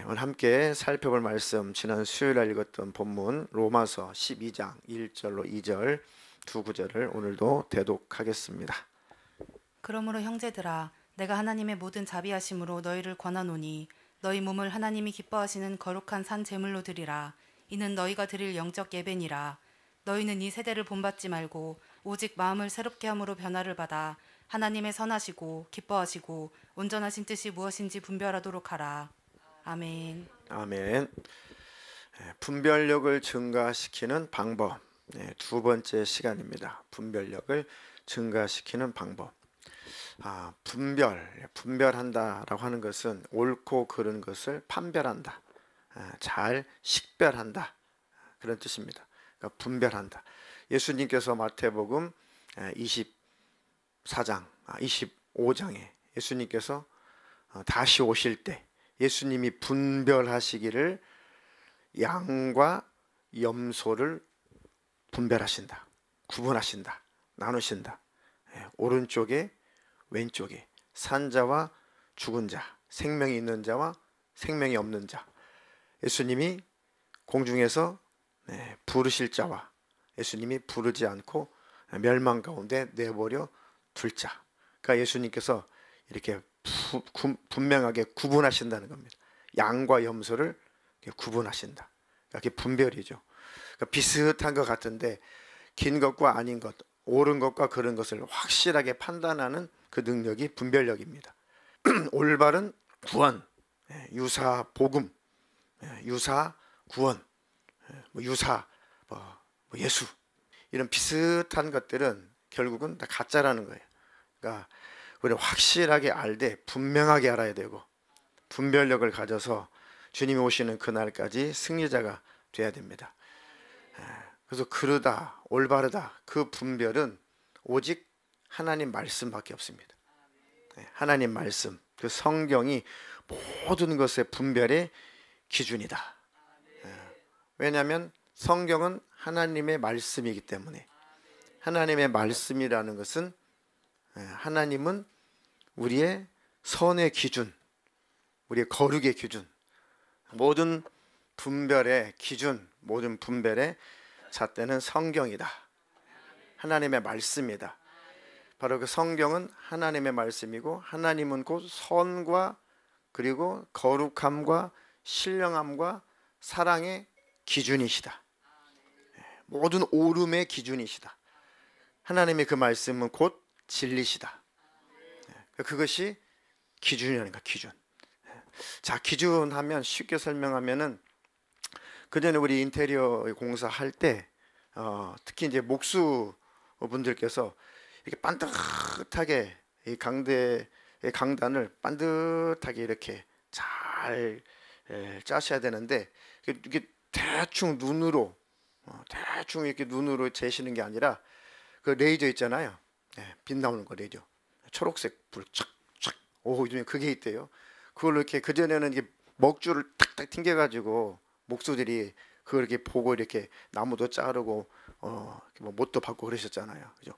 오늘 함께 살펴볼 말씀, 지난 수요일에 읽었던 본문 로마서 12장 1절로 2절 두 구절을 오늘도 대독하겠습니다. 그러므로 형제들아, 내가 하나님의 모든 자비하심으로 너희를 권하노니 너희 몸을 하나님이 기뻐하시는 거룩한 산 제물로 드리라. 이는 너희가 드릴 영적 예배니라. 너희는 이 세대를 본받지 말고 오직 마음을 새롭게 함으로 변화를 받아 하나님의 선하시고 기뻐하시고 온전하신 뜻이 무엇인지 분별하도록 하라. 아멘. 아멘. 분별력을 증가시키는 방법, 두 번째 시간입니다. 분별력을 증가시키는 방법. 분별한다라고 하는 것은 옳고 그른 것을 판별한다, 잘 식별한다, 그런 뜻입니다. 그러니까 분별한다. 예수님께서 마태복음 25장에 예수님께서 다시 오실 때 예수님이 분별하시기를 양과 염소를 분별하신다, 구분하신다, 나누신다. 오른쪽에 왼쪽에 산자와 죽은 자, 생명이 있는 자와 생명이 없는 자. 예수님이 공중에서 부르실 자와 예수님이 부르지 않고 멸망 가운데 내버려 둘 자. 그러니까 예수님께서 이렇게 분명하게 구분하신다는 겁니다. 양과 염소를 구분하신다. 그게 분별이죠. 그러니까 비슷한 것 같은데 긴 것과 아닌 것, 옳은 것과 그른 것을 확실하게 판단하는 그 능력이 분별력입니다. 올바른 구원, 유사 복음, 유사 구원, 유사 예수, 이런 비슷한 것들은 결국은 다 가짜라는 거예요. 그러니까 우리 확실하게 알되 분명하게 알아야 되고 분별력을 가져서 주님이 오시는 그날까지 승리자가 돼야 됩니다. 그래서 그르다, 올바르다, 그 분별은 오직 하나님 말씀밖에 없습니다. 하나님 말씀, 그 성경이 모든 것의 분별의 기준이다. 왜냐하면 성경은 하나님의 말씀이기 때문에. 하나님의 말씀이라는 것은, 하나님은 우리의 선의 기준, 우리의 거룩의 기준, 모든 분별의 기준, 모든 분별의 잣대는 성경이다. 하나님의 말씀이다. 바로 그 성경은 하나님의 말씀이고, 하나님은 곧 선과 그리고 거룩함과 신령함과 사랑의 기준이시다. 모든 옳음의 기준이시다. 하나님의 그 말씀은 곧 진리시다. 그것이 기준이라는 거야, 기준. 자, 기준 하면 쉽게 설명하면은, 그전에 우리 인테리어 공사할 때 특히 이제 목수 분들께서 이렇게 반듯하게 이 강단을 반듯하게 이렇게 잘 짜셔야 되는데, 이게 대충 눈으로 대충 이렇게 눈으로 재시는 게 아니라 그 레이저 있잖아요. 빛 나오는 거 레이저. 초록색 불 착착. 오, 요즘에 그게 있대요. 그걸로 이렇게, 그전에는 이게 먹줄을 탁탁 튕겨가지고 목수들이 그걸 이렇게 보고 이렇게 나무도 자르고 뭐 못도 받고 그러셨잖아요. 그죠?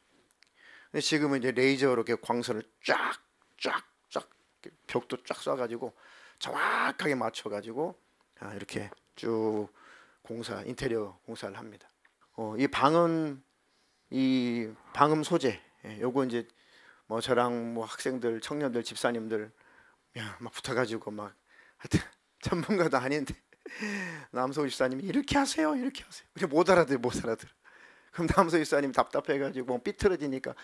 근데 지금은 이제 레이저로 이렇게 광선을 쫙쫙쫙 벽도 쫙 쏴가지고 정확하게 맞춰가지고 이렇게 쭉 인테리어 공사를 합니다. 이 방음 소재, 요거 이제 뭐 저랑 뭐 학생들, 청년들, 집사님들 막 붙어가지고 막 하여튼 전문가도 아닌데 남소 집사님이 이렇게 하세요, 이렇게 하세요. 우리 못 알아들어. 그럼 남소 집사님이 답답해가지고 삐뚤어지니까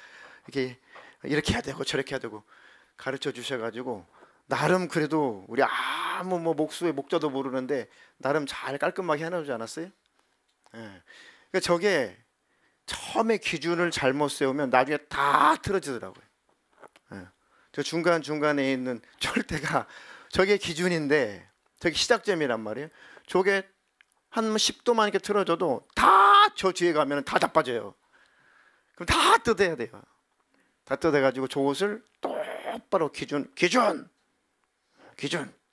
이렇게 해야 되고 저렇게 해야 되고 가르쳐 주셔가지고 나름 그래도 우리 아무 뭐 목수의 목자도 모르는데 나름 잘 깔끔하게 해놓지 않았어요? 그러니까 저게 처음에 기준을 잘못 세우면 나중에 다 틀어지더라고요. 저 중간중간에 있는 절대가 저게 기준인데 저게 시작점이란 말이에요. 저게 한 10도만 이렇게 틀어져도 다 저 뒤에 가면 다 자빠져요. 그럼 다 뜯어야 돼요. 다 뜯어가지고 저것을 똑바로 기준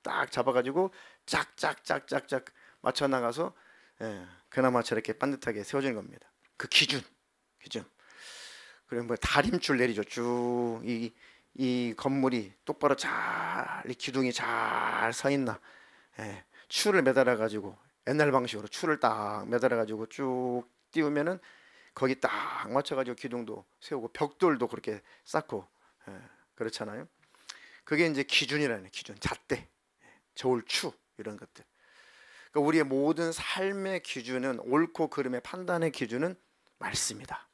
딱 잡아가지고 짝짝짝짝짝 맞춰 나가서 그나마 저렇게 반듯하게 세워지는 겁니다. 그 기준. 그리고 뭐 다림줄 내리죠. 쭉 이 건물이 똑바로 잘, 이 기둥이 잘 서 있나. 예, 추를 매달아 가지고 옛날 방식으로 추를 딱 매달아 가지고 쭉 띄우면은 거기 딱 맞춰 가지고 기둥도 세우고 벽돌도 그렇게 쌓고, 예, 그렇잖아요. 그게 이제 기준이라는, 기준, 잣대, 저울추, 이런 것들. 그러니까 우리의 모든 삶의 기준은, 옳고 그름의 판단의 기준은 말씀이다.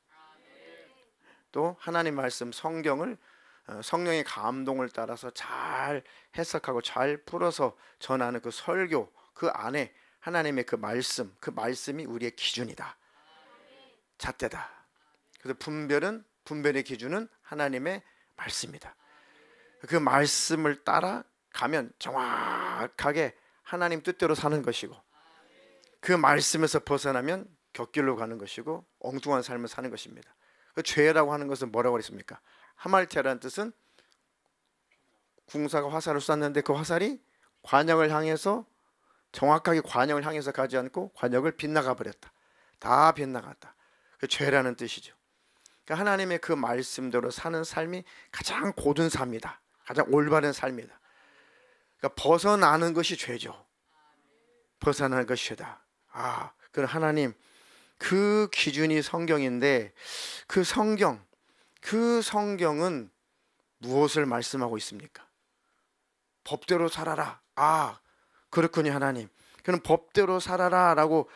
또 하나님 말씀, 성경을 성령의 감동을 따라서 잘 해석하고 잘 풀어서 전하는 그 설교, 그 안에 하나님의 그 말씀, 그 말씀이 우리의 기준이다, 잣대다. 그래서 분별의 기준은 하나님의 말씀이다. 그 말씀을 따라가면 정확하게 하나님 뜻대로 사는 것이고, 그 말씀에서 벗어나면 곁길로 가는 것이고 엉뚱한 삶을 사는 것입니다. 그 죄라고 하는 것은 뭐라고 그랬습니까? 하말티아라는 뜻은 궁사가 화살을 쐈는데 그 화살이 관역을 향해서, 정확하게 관역을 향해서 가지 않고 관역을 빗나가 버렸다. 다 빗나갔다. 그 죄라는 뜻이죠. 그러니까 하나님의 그 말씀대로 사는 삶이 가장 고든 삶이다. 가장 올바른 삶이다. 그러니까 벗어나는 것이 죄죠. 벗어나는 것이 죄다. 그 하나님, 그 기준이 성경인데 그 성경은 무엇을 말씀하고 있습니까? 법대로 살아라. 그렇군요, 하나님. 그럼 법대로 살아라 라고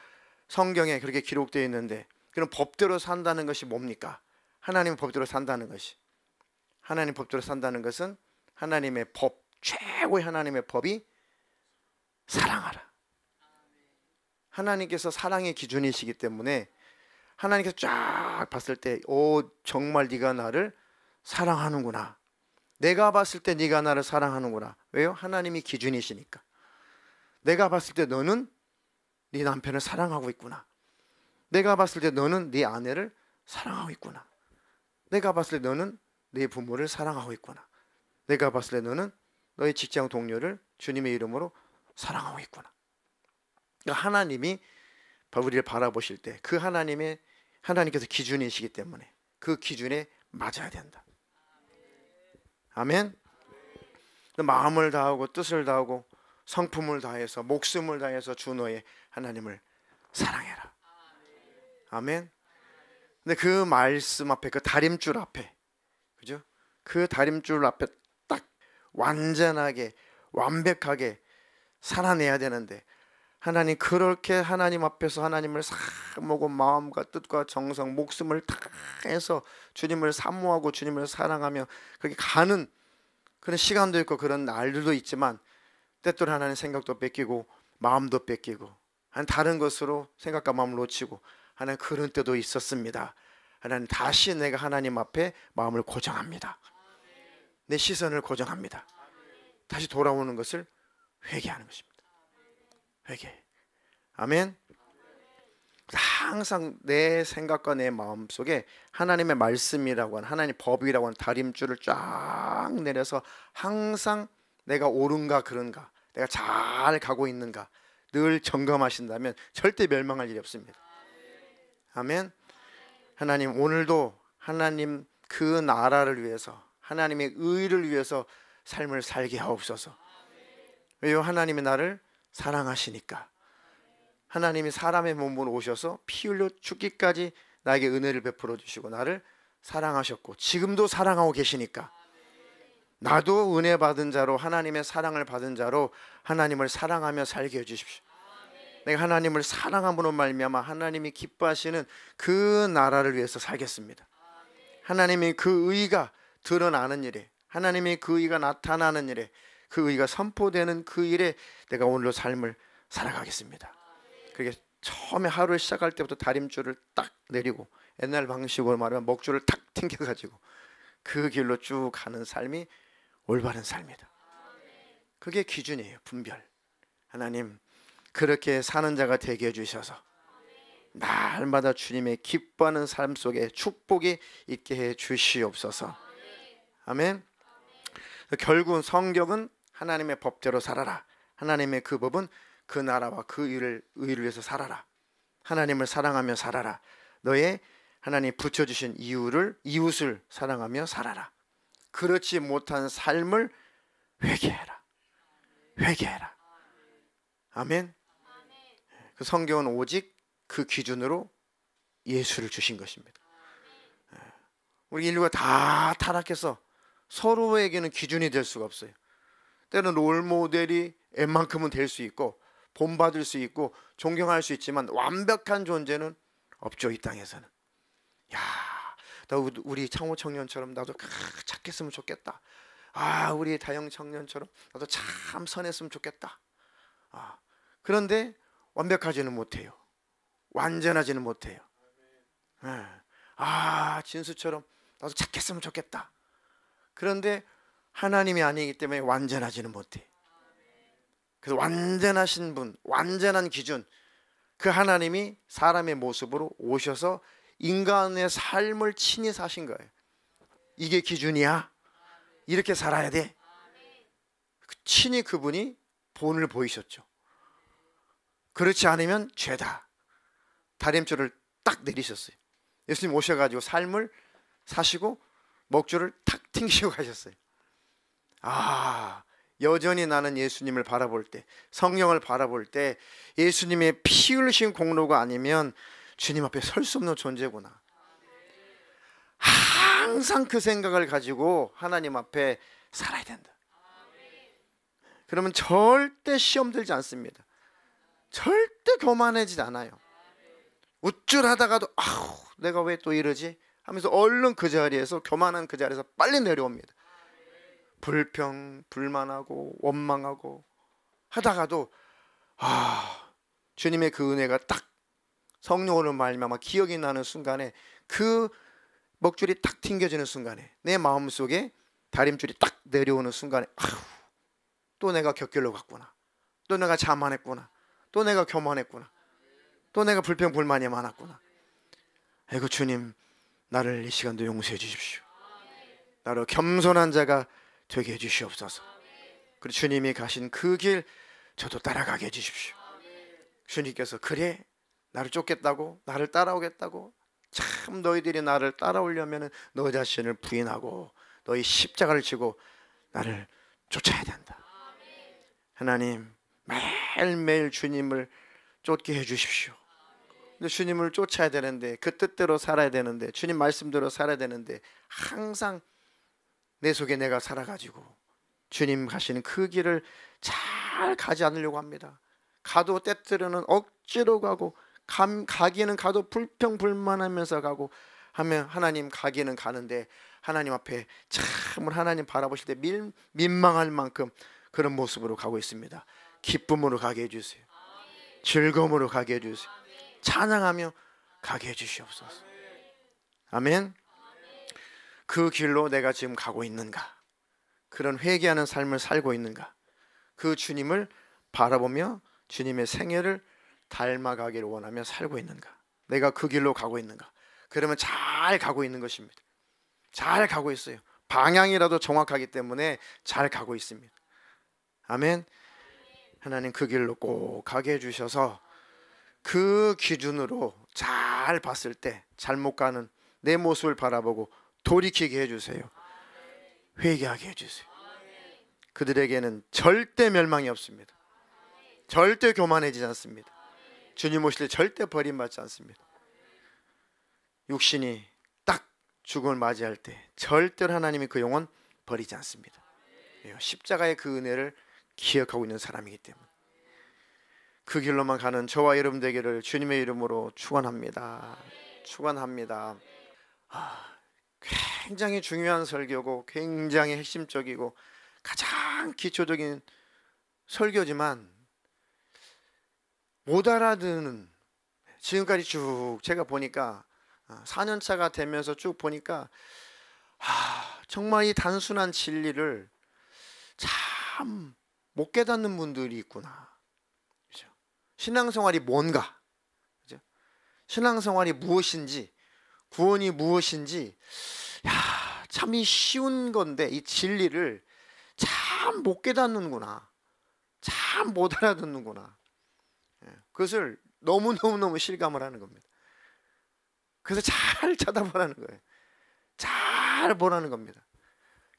성경에 그렇게 기록되어 있는데, 그럼 법대로 산다는 것이 뭡니까? 하나님 법대로 산다는 것이, 하나님 법대로 산다는 것은 하나님의 법, 최고의 하나님의 법이 사랑하라. 하나님께서 사랑의 기준이시기 때문에 하나님께서 쫙 봤을 때, 정말 네가 나를 사랑하는구나. 내가 봤을 때 네가 나를 사랑하는구나. 왜요? 하나님이 기준이시니까. 내가 봤을 때 너는 네 남편을 사랑하고 있구나. 내가 봤을 때 너는 네 아내를 사랑하고 있구나. 내가 봤을 때 너는 네 부모를 사랑하고 있구나. 내가 봤을 때 너는 너의 직장 동료를 주님의 이름으로 사랑하고 있구나. 그러니까 하나님이 우리를 바라보실 때 그 하나님께서 기준이시기 때문에 그 기준에 맞아야 된다. 아멘. 마음을 다하고 뜻을 다하고 성품을 다해서 목숨을 다해서 주 너의 하나님을 사랑해라. 아멘. 근데 그 말씀 앞에, 그 다림줄 앞에, 그죠? 그 다림줄 앞에 딱 완전하게 완벽하게 살아내야 되는데, 하나님, 그렇게 하나님 앞에서 하나님을 사모하고 마음과 뜻과 정성, 목숨을 다 해서 주님을 사모하고 주님을 사랑하며 그렇게 가는 그런 시간도 있고 그런 날들도 있지만, 때때로 하나님 생각도 뺏기고 마음도 뺏기고 다른 것으로 생각과 마음을 놓치고 하나님, 그런 때도 있었습니다. 하나님, 다시 내가 하나님 앞에 마음을 고정합니다. 내 시선을 고정합니다. 다시 돌아오는 것을 회개하는 것입니다. 회개. 아멘. 항상 내 생각과 내 마음 속에 하나님의 말씀이라고 하는, 하나님의 법이라고 하는 다림줄을 쫙 내려서 항상 내가 옳은가 그른가, 내가 잘 가고 있는가 늘 점검하신다면 절대 멸망할 일이 없습니다. 아멘. 하나님, 오늘도 하나님 그 나라를 위해서, 하나님의 의를 위해서 삶을 살게 하옵소서. 왜요? 하나님이 나를 사랑하시니까. 하나님이 사람의 몸으로 오셔서 피 흘려 죽기까지 나에게 은혜를 베풀어 주시고 나를 사랑하셨고 지금도 사랑하고 계시니까, 나도 은혜 받은 자로, 하나님의 사랑을 받은 자로 하나님을 사랑하며 살게 해주십시오. 내가 하나님을 사랑함으로 말미암아 하나님이 기뻐하시는 그 나라를 위해서 살겠습니다. 하나님의 그 의가 드러나는 일에, 하나님의 그 의가 나타나는 일에, 그 의가 선포되는 그 일에 내가 오늘로 삶을 살아가겠습니다. 그게 처음에 하루를 시작할 때부터 다림줄을 딱 내리고, 옛날 방식으로 말하면 목줄을 탁 튕겨가지고 그 길로 쭉 가는 삶이 올바른 삶이다. 그게 기준이에요. 분별. 하나님, 그렇게 사는 자가 되게 해주셔서 날마다 주님의 기뻐하는 삶 속에 축복이 있게 해 주시옵소서. 아멘. 결국 성경은 하나님의 법대로 살아라. 하나님의 그 법은 그 나라와 그 의를 위해서 살아라. 하나님을 사랑하며 살아라. 너의 하나님 붙여주신 이웃을 사랑하며 살아라. 그렇지 못한 삶을 회개해라. 회개해라. 아멘. 그 성경은 오직 그 기준으로 예수를 주신 것입니다. 우리 인류가 다 타락해서 서로에게는 기준이 될 수가 없어요. 때로는 롤모델이 웬만큼은 될 수 있고 본받을 수 있고 존경할 수 있지만 완벽한 존재는 없죠, 이 땅에서는. 야, 나 우리 창호 청년처럼 나도 착했으면 좋겠다. 우리 다영 청년처럼 나도 참 선했으면 좋겠다. 그런데 완벽하지는 못해요. 완전하지는 못해요. 진수처럼 나도 착했으면 좋겠다. 그런데 하나님이 아니기 때문에 완전하지는 못해. 그래서 완전하신 분, 완전한 기준, 그 하나님이 사람의 모습으로 오셔서 인간의 삶을 친히 사신 거예요. 이게 기준이야. 이렇게 살아야 돼. 친히 그분이 본을 보이셨죠. 그렇지 않으면 죄다. 다림줄을 딱 내리셨어요. 예수님 오셔가지고 삶을 사시고 먹줄을 탁 튕기시고 가셨어요. 여전히 나는 예수님을 바라볼 때, 성령을 바라볼 때 예수님의 피 흘리신 공로가 아니면 주님 앞에 설 수 없는 존재구나. 항상 그 생각을 가지고 하나님 앞에 살아야 된다. 그러면 절대 시험 들지 않습니다. 절대 교만해지지 않아요. 우쭐하다가도 내가 왜 또 이러지? 하면서 얼른 그 자리에서, 교만한 그 자리에서 빨리 내려옵니다. 불평, 불만하고 원망하고 하다가도 주님의 그 은혜가 딱 성령으로 말미암아 기억이 나는 순간에, 그 먹줄이 딱 튕겨지는 순간에, 내 마음속에 다림줄이 딱 내려오는 순간에 또 내가 곁길로 갔구나, 또 내가 자만했구나, 또 내가 교만했구나, 또 내가 불평 불만이 많았구나. 아이고 주님, 나를 이 시간도 용서해 주십시오. 나로 겸손한 자가 되게 해주시옵소서. 그리고 주님이 가신 그 길 저도 따라가게 해주십시오. 주님께서 그래 나를 쫓겠다고, 나를 따라오겠다고, 참 너희들이 나를 따라오려면 너 자신을 부인하고 너희 십자가를 지고 나를 쫓아야 된다. 하나님, 매일매일 주님을 쫓게 해주십시오. 근데 주님을 쫓아야 되는데, 그 뜻대로 살아야 되는데, 주님 말씀대로 살아야 되는데, 항상 내 속에 내가 살아가지고 주님 가시는 그 길을 잘 가지 않으려고 합니다. 가도 때때로는 억지로 가고, 가기는 가도 불평불만하면서 가고 하면 하나님 가기는 가는데, 하나님 앞에 참으로 하나님 바라보실 때 민망할 만큼 그런 모습으로 가고 있습니다. 기쁨으로 가게 해주세요. 즐거움으로 가게 해주세요. 찬양하며 가게 해주시옵소서. 아멘. 그 길로 내가 지금 가고 있는가? 그런 회개하는 삶을 살고 있는가? 그 주님을 바라보며 주님의 생애를 닮아가기를 원하며 살고 있는가? 내가 그 길로 가고 있는가? 그러면 잘 가고 있는 것입니다. 잘 가고 있어요. 방향이라도 정확하기 때문에 잘 가고 있습니다. 아멘. 하나님 그 길로 꼭 가게 해주셔서 그 기준으로 잘 봤을 때 잘못 가는 내 모습을 바라보고 돌이키게 해주세요. 회개하게 해주세요. 그들에게는 절대 멸망이 없습니다. 절대 교만해지지 않습니다. 주님 오실 때 절대 버림받지 않습니다. 육신이 딱 죽음을 맞이할 때 절대로 하나님이 그 영혼 버리지 않습니다. 십자가의 그 은혜를 기억하고 있는 사람이기 때문에 그 길로만 가는 저와 여러분 되기를 주님의 이름으로 축원합니다. 축원합니다. 굉장히 중요한 설교고 굉장히 핵심적이고 가장 기초적인 설교지만 못 알아듣는, 지금까지 쭉 제가 보니까 4년차가 되면서 쭉 보니까 정말 이 단순한 진리를 참 못 깨닫는 분들이 있구나. 그렇죠? 신앙생활이 뭔가, 그렇죠? 신앙생활이 무엇인지, 구원이 무엇인지, 참 이 쉬운 건데 이 진리를 참 못 깨닫는구나, 참 못 알아듣는구나. 그것을 너무너무 실감을 하는 겁니다. 그래서 잘 쳐다보라는 거예요. 잘 보라는 겁니다.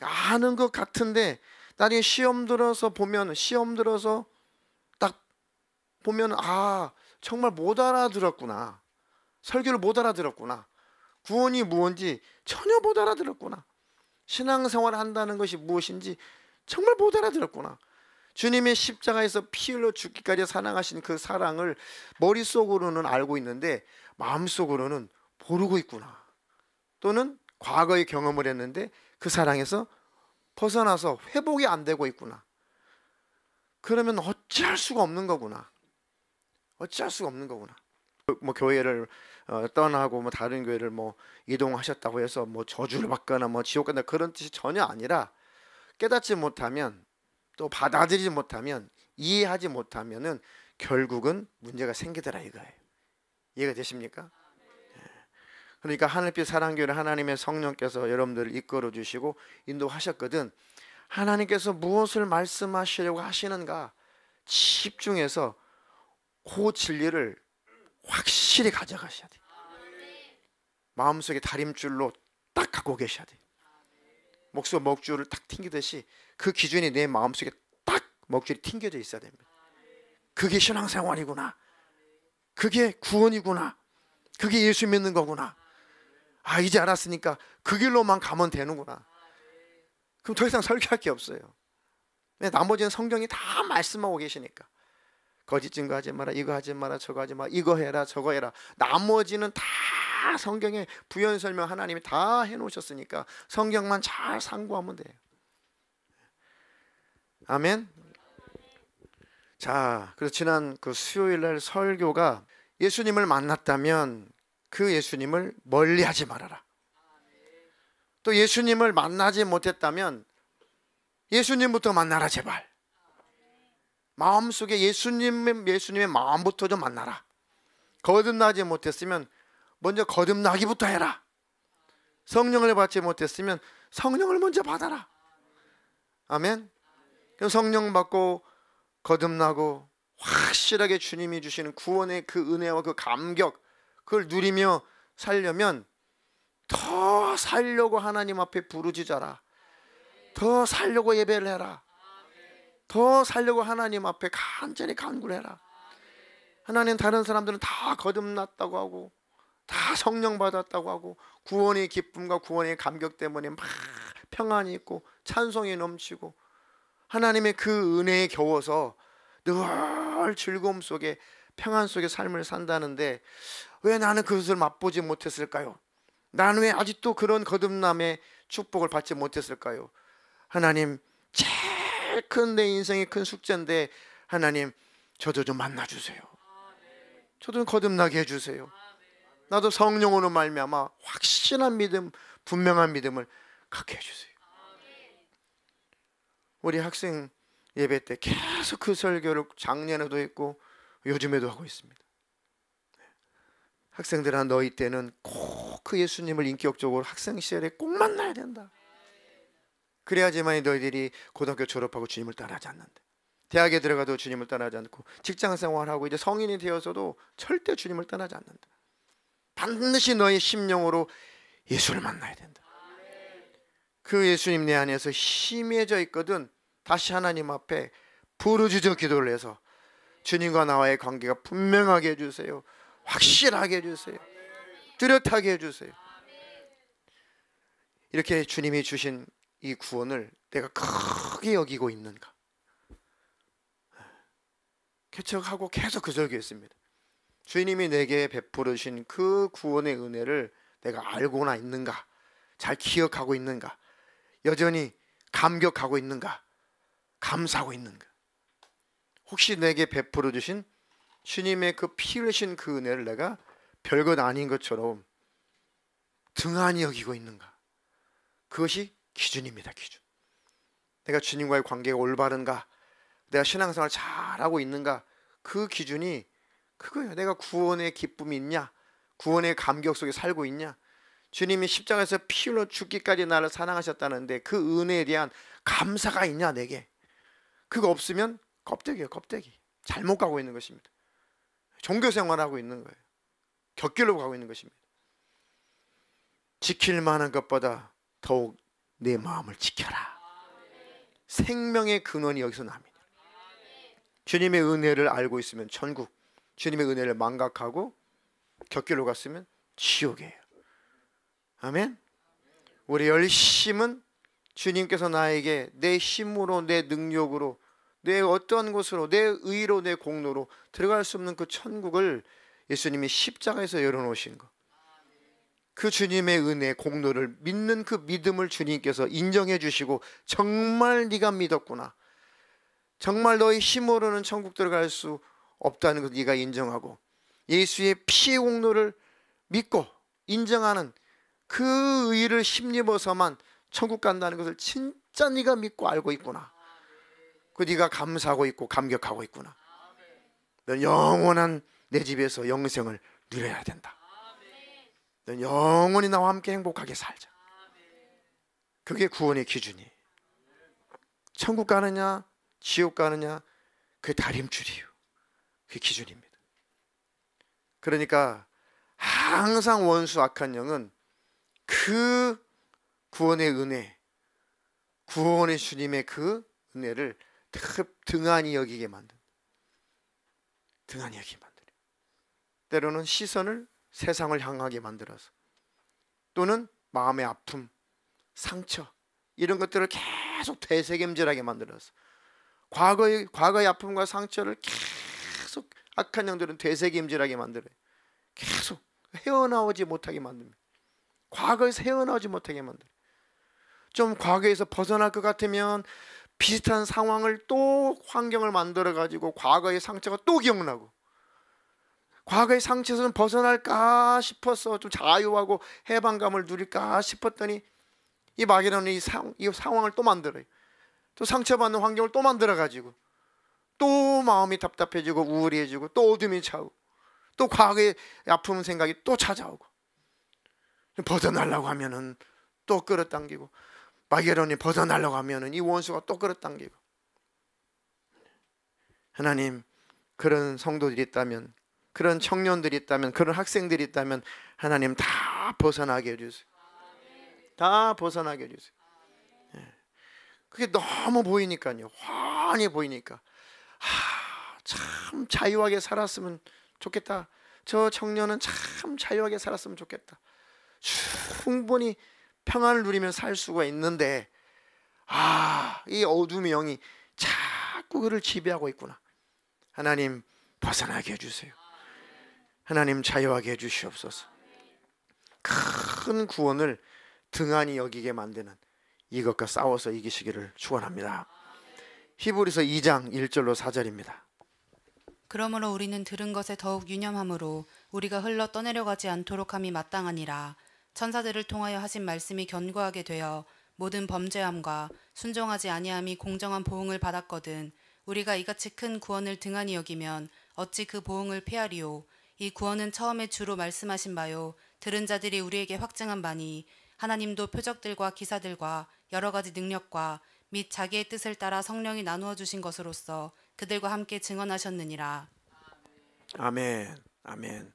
아는 것 같은데 나중에 시험 들어서 딱 보면 아, 정말 못 알아들었구나. 설교를 못 알아들었구나. 구원이 무엇인지 전혀 못 알아들었구나. 신앙생활을 한다는 것이 무엇인지 정말 못 알아들었구나. 주님의 십자가에서 피 흘려 죽기까지 사랑하신 그 사랑을 머릿속으로는 알고 있는데 마음속으로는 모르고 있구나. 또는 과거에 경험을 했는데 그 사랑에서 벗어나서 회복이 안 되고 있구나. 그러면 어찌할 수가 없는 거구나. 어찌할 수가 없는 거구나. 뭐 교회를 떠나고 뭐 다른 교회를 뭐 이동하셨다고 해서 뭐 저주를 받거나 뭐 지옥 간다 그런 뜻이 전혀 아니라 깨닫지 못하면 또 받아들이지 못하면 이해하지 못하면은 결국은 문제가 생기더라 이거예요. 이해가 되십니까? 그러니까 하늘빛 사랑교회를 하나님의 성령께서 여러분들을 이끌어 주시고 인도하셨거든. 하나님께서 무엇을 말씀하시려고 하시는가 집중해서 그 진리를 확실히 가져가셔야 돼요. 마음속에 다림줄로 딱 갖고 계셔야 돼요. 목수 먹줄을 딱 튕기듯이 그 기준이 내 마음속에 딱 먹줄이 튕겨져 있어야 됩니다. 그게 신앙생활이구나. 그게 구원이구나. 그게 예수 믿는 거구나. 아, 이제 알았으니까 그 길로만 가면 되는구나. 그럼 더 이상 설교할 게 없어요. 나머지는 성경이 다 말씀하고 계시니까. 거짓 증거하지 마라, 이거 하지 마라, 저거 하지 마라, 이거 해라, 저거 해라. 나머지는 다 성경에 부연 설명 하나님이 다 해놓으셨으니까 성경만 잘 상고하면 돼요. 아멘. 자, 그래서 지난 그 수요일날 설교가 예수님을 만났다면 그 예수님을 멀리하지 말아라. 또 예수님을 만나지 못했다면 예수님부터 만나라 제발. 마음속에 예수님의 마음부터 좀 만나라. 거듭나지 못했으면 먼저 거듭나기부터 해라. 성령을 받지 못했으면 성령을 먼저 받아라. 아멘. 그럼 성령 받고 거듭나고 확실하게 주님이 주시는 구원의 그 은혜와 그 감격 그걸 누리며 살려면 더 살려고 하나님 앞에 부르짖어라. 더 살려고 예배를 해라. 더 살려고 하나님 앞에 간절히 간구를 해라. 하나님 다른 사람들은 다 거듭났다고 하고 다 성령 받았다고 하고 구원의 기쁨과 구원의 감격 때문에 막 평안이 있고 찬송이 넘치고 하나님의 그 은혜에 겨워서 늘 즐거움 속에 평안 속에 삶을 산다는데 왜 나는 그것을 맛보지 못했을까요? 나는 왜 아직도 그런 거듭남의 축복을 받지 못했을까요? 하나님 제일 큰 내 인생의 큰 숙제인데 하나님 저도 좀 만나주세요. 저도 거듭나게 해주세요. 나도 성령으로 말미암아 확실한 믿음, 분명한 믿음을 갖게 해주세요. 우리 학생 예배 때 계속 그 설교를 작년에도 했고 요즘에도 하고 있습니다. 학생들아 너희 때는 꼭 그 예수님을 인격적으로 학생 시절에 꼭 만나야 된다. 그래야지만 너희들이 고등학교 졸업하고 주님을 따라하지 않는다. 대학에 들어가도 주님을 따라하지 않고 직장생활하고 이제 성인이 되어서도 절대 주님을 따라하지 않는다. 반드시 너희 심령으로 예수를 만나야 된다. 그 예수님 내 안에서 심해져 있거든. 다시 하나님 앞에 부르짖어 기도를 해서 주님과 나와의 관계가 분명하게 해주세요. 확실하게 해주세요. 뚜렷하게 해주세요. 이렇게 주님이 주신 이 구원을 내가 크게 여기고 있는가? 개척하고 계속 그 설교했습니다. 주님이 내게 베풀어 주신 그 구원의 은혜를 내가 알고나 있는가? 잘 기억하고 있는가? 여전히 감격하고 있는가? 감사하고 있는가? 혹시 내게 베풀어 주신 주님의 그 피 흘리신 그 은혜를 내가 별것 아닌 것처럼 등한히 여기고 있는가? 그것이 기준입니다. 기준. 내가 주님과의 관계가 올바른가? 내가 신앙생활 잘하고 있는가? 그 기준이 그거예요. 내가 구원의 기쁨이 있냐? 구원의 감격 속에 살고 있냐? 주님이 십자가에서 피 흘려 죽기까지 나를 사랑하셨다는데 그 은혜에 대한 감사가 있냐 내게? 그거 없으면 껍데기예요. 껍데기. 잘못 가고 있는 것입니다. 종교생활하고 있는 거예요. 곁길로 가고 있는 것입니다. 지킬 만한 것보다 더욱 내 마음을 지켜라. 생명의 근원이 여기서 납니다. 주님의 은혜를 알고 있으면 천국, 주님의 은혜를 망각하고 곁길로 갔으면 지옥이에요. 아멘. 우리 열심은 주님께서 나에게 내 힘으로, 내 능력으로, 내 어떠한 것으로, 내 의로, 내 공로로 들어갈 수 없는 그 천국을 예수님이 십자가에서 열어놓으신 것, 그 주님의 은혜, 공로를 믿는 그 믿음을 주님께서 인정해 주시고, 정말 네가 믿었구나, 정말 너의 힘으로는 천국 들어갈 수 없다는 걸 네가 인정하고 예수의 피의 공로를 믿고 인정하는 그 의를 힘입어서만 천국 간다는 것을 진짜 네가 믿고 알고 있구나. 그 네가 감사하고 있고 감격하고 있구나. 넌 영원한 내 집에서 영생을 누려야 된다. 넌 영원히 나와 함께 행복하게 살자. 그게 구원의 기준이에요. 천국 가느냐 지옥 가느냐, 그게 다림줄이에요. 그게 기준입니다. 그러니까 항상 원수 악한 영은 그 구원의 은혜, 구원의 주님의 그 은혜를 등한히 여기게 만든다. 등한히 여기게 만들어요. 때로는 시선을 세상을 향하게 만들어서, 또는 마음의 아픔, 상처, 이런 것들을 계속 되새김질하게 만들어서, 과거의 아픔과 상처를 계속 악한 영들은 되새김질하게 만들어요. 계속 헤어나오지 못하게 만듭니다. 과거에서 헤어나오지 못하게 만들어요. 좀 과거에서 벗어날 것 같으면 비슷한 상황을 또 환경을 만들어 가지고 과거의 상처가 또 기억나고, 과거의 상처에서는 벗어날까 싶어서 좀 자유하고 해방감을 누릴까 싶었더니 이 마귀는 이 상황을 또 만들어요. 또 상처받는 환경을 또 만들어 가지고 또 마음이 답답해지고 우울해지고 또 어둠이 차고 또 과거의 아픈 생각이 또 찾아오고, 벗어나려고 하면은 또 끌어당기고, 마귀론이 벗어나려고 하면은 이 원수가 또 끌어당기고. 하나님, 그런 성도들이 있다면, 그런 청년들이 있다면, 그런 학생들이 있다면 하나님 다 벗어나게 해주세요. 다 벗어나게 해주세요. 그게 너무 보이니까요. 환히 보이니까, 참 자유하게 살았으면 좋겠다. 저 청년은 참 자유하게 살았으면 좋겠다. 충분히 평안을 누리며 살 수가 있는데, 이 어둠의 영이 자꾸 그를 지배하고 있구나. 하나님, 벗어나게 해주세요. 하나님, 자유하게 해주시옵소서. 큰 구원을 등한히 여기게 만드는 이것과 싸워서 이기시기를 축원합니다. 히브리서 2장 1절로 4절입니다. 그러므로 우리는 들은 것에 더욱 유념함으로 우리가 흘러 떠내려가지 않도록 함이 마땅하니라. 천사들을 통하여 하신 말씀이 견고하게 되어 모든 범죄함과 순종하지 아니함이 공정한 보응을 받았거든. 우리가 이같이 큰 구원을 등한히 여기면 어찌 그 보응을 피하리요. 이 구원은 처음에 주로 말씀하신 바요, 들은 자들이 우리에게 확증한 바니, 하나님도 표적들과 기사들과 여러 가지 능력과 및 자기의 뜻을 따라 성령이 나누어 주신 것으로서 그들과 함께 증언하셨느니라. 아멘. 아멘.